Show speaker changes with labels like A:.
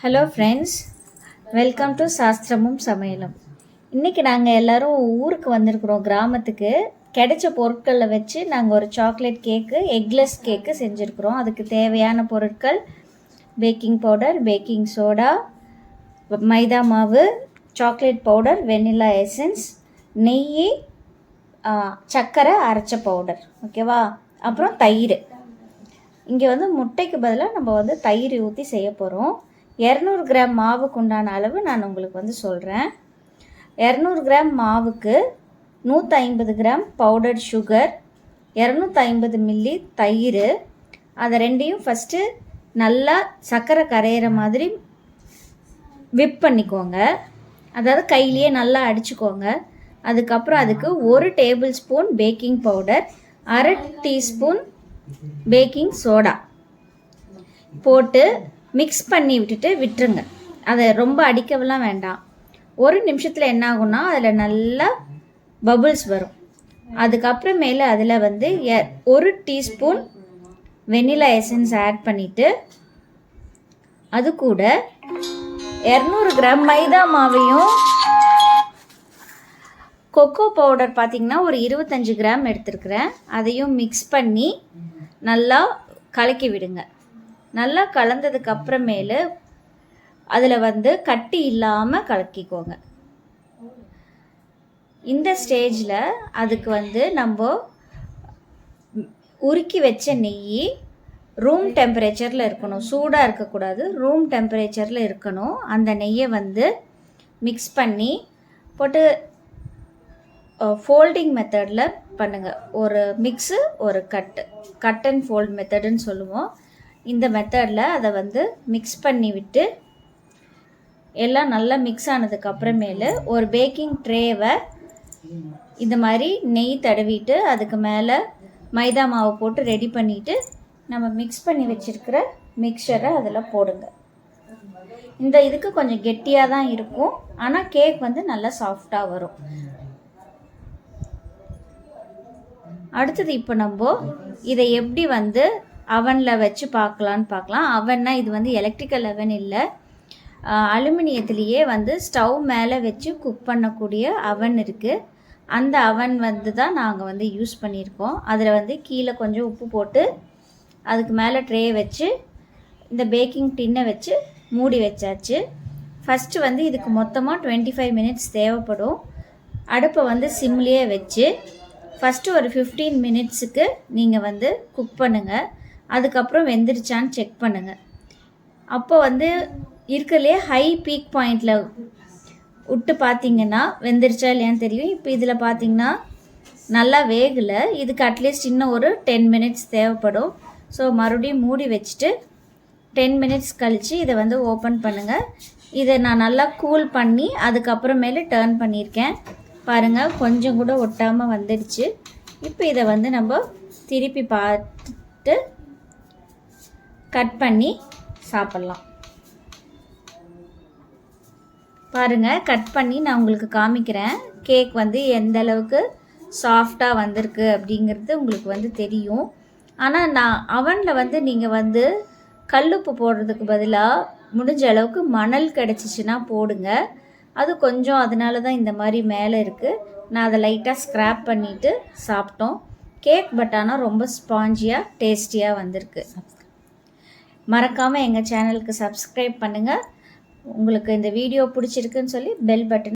A: Hello friends, welcome to சாஸ்திரமும் சமையலும். இன்றைக்கி நாங்கள் எல்லோரும் ஊருக்கு வந்திருக்கிறோம், கிராமத்துக்கு. கிடைச்ச பொருட்களில் வச்சு நாங்கள் ஒரு சாக்லேட் கேக்கு, எக்லெஸ் கேக்கு செஞ்சுருக்குறோம். அதுக்கு தேவையான பொருட்கள்: பேக்கிங் பவுடர், பேக்கிங் சோடா, மைதா மாவு, சாக்லேட் பவுடர், வெனிலா எசன்ஸ், நெய், சர்க்கரை அரைச்ச பவுடர். ஓகேவா? அப்புறம் தயிர். இங்கே முட்டைக்கு பதிலாக நம்ம தயிர் ஊற்றி செய்ய போகிறோம். 200 கிராம் மாவுக்கு உண்டான அளவு நான் உங்களுக்கு சொல்கிறேன். 200 கிராம் மாவுக்கு 150 கிராம் பவுடர் சுகர், 250 மில்லி தயிர். அதை ரெண்டையும் ஃபஸ்ட்டு நல்லா சர்க்கரை கரையிற மாதிரி விப் பண்ணிக்கோங்க. அதாவது கையிலேயே நல்லா அடிச்சுக்கோங்க. அதுக்கப்புறம் அதுக்கு 1 table spoon baking powder, 1/2 teaspoon baking soda போட்டு மிக்ஸ் பண்ணி விட்டுருங்க. அதை ரொம்ப அடிக்கவெல்லாம் வேண்டாம். 1 நிமிஷத்தில் என்ன ஆகும்னா அதில் நல்லா பபுள்ஸ் வரும். அதுக்கப்புறமேல அதில் 1 டீஸ்பூன் வெனிலா எசன்ஸ் ஆட் பண்ணிவிட்டு, அது கூட 200 கிராம் மைதா மாவையும் கொக்கோ பவுடர் பார்த்திங்கன்னா ஒரு 25 கிராம் எடுத்துருக்குறேன், அதையும் மிக்ஸ் பண்ணி நல்லா கலக்கி விடுங்க. நல்லா கலந்ததுக்கு அப்புறமேலு அதில் கட்டி இல்லாமல் கலக்கிக்கோங்க. இந்த ஸ்டேஜில் அதுக்கு நம்ம உருக்கி வச்ச நெய் ரூம் டெம்பரேச்சரில் இருக்கணும், சூடாக இருக்கக்கூடாது, ரூம் டெம்பரேச்சரில் இருக்கணும். அந்த நெய்யை மிக்ஸ் பண்ணி போட்டு ஃபோல்டிங் மெத்தடில் பண்ணுங்கள். ஒரு மிக்ஸு, ஒரு கட் அண்ட் ஃபோல்ட் மெத்தடுன்னு சொல்லுவோம். இந்த மெத்தடில் அதை மிக்ஸ் பண்ணி விட்டு எல்லாம் நல்லா மிக்ஸ் ஆனதுக்கு அப்புறமேலு ஒரு பேக்கிங் ட்ரேவை இந்த மாதிரி நெய் தடவிட்டு அதுக்கு மேலே மைதா மாவை போட்டு ரெடி பண்ணிவிட்டு நம்ம மிக்ஸ் பண்ணி வச்சுருக்கிற மிக்சரை அதில் போடுங்க. இந்த இதுக்கு கொஞ்சம் கெட்டியாக தான் இருக்கும், ஆனால் கேக் நல்லா சாஃப்டாக வரும். அடுத்தது இப்போ நம்ம இதை எப்படி அவனில் வச்சு பார்க்கலாம். அவன்னா இது எலக்ட்ரிக்கல் அவன் இல்லை, அலுமினியத்துலேயே ஸ்டவ் மேலே வச்சு குக் பண்ணக்கூடிய அவன் இருக்குது. அந்த அவன் தான் நாங்கள் யூஸ் பண்ணியிருக்கோம். அதில் கீழே கொஞ்சம் உப்பு போட்டு அதுக்கு மேலே ட்ரே வச்சு இந்த பேக்கிங் டின்னை வச்சு மூடி வச்சாச்சு. ஃபஸ்ட்டு இதுக்கு மொத்தமாக 25 மினிட்ஸ் தேவைப்படும். அடுப்பை சிம்லேயே வச்சு ஃபஸ்ட்டு ஒரு 15 மினிட்ஸுக்கு நீங்கள் குக் பண்ணுங்கள். அதுக்கப்புறம் வெந்துருச்சான்னு செக் பண்ணுங்கள். அப்போ இருக்கிறதுலே ஹை பீக் பாயிண்டில் விட்டு பார்த்திங்கன்னா வெந்துருச்சா இல்லையான்னு தெரியும். இப்போ இதில் பார்த்திங்கன்னா நல்லா வேகலை. இதுக்கு அட்லீஸ்ட் இன்னும் ஒரு 10 மினிட்ஸ் தேவைப்படும். ஸோ மறுபடியும் மூடி வச்சுட்டு 10 மினிட்ஸ் கழித்து இதை ஓப்பன் பண்ணுங்கள். இதை நான் நல்லா கூல் பண்ணி அதுக்கப்புறமேலே டர்ன் பண்ணியிருக்கேன். பாருங்கள், கொஞ்சம் கூட ஒட்டாமல் வந்துடுச்சு. இப்போ இதை நம்ம திருப்பி பார்த்துட்டு கட் பண்ணி சாப்பிட்லாம். பாருங்கள், கட் பண்ணி நான் உங்களுக்கு காமிக்கிறேன். கேக் எந்த அளவுக்கு சாஃப்டாக வந்திருக்கு அப்படிங்கிறது உங்களுக்கு தெரியும். ஆனால் நான் அவனில் நீங்கள் கல்லுப்பு போடுறதுக்கு பதிலாக முடிஞ்ச அளவுக்கு மணல் கிடச்சிச்சின்னா போடுங்க. அது கொஞ்சம் அதனால தான் இந்த மாதிரி மேலே இருக்குது. நான் அதை லைட்டாக ஸ்க்ராப் பண்ணிவிட்டு சாப்பிட்டோம். கேக் பட் ஆனால் ரொம்ப ஸ்பாஞ்சியாக டேஸ்டியாக வந்திருக்கு. மறக்காமல் எங்கள் சேனலுக்கு சப்ஸ்கிரைப் பண்ணுங்கள். உங்களுக்கு இந்த வீடியோ பிடிச்சிருக்குன்னு சொல்லி பெல் பட்டன்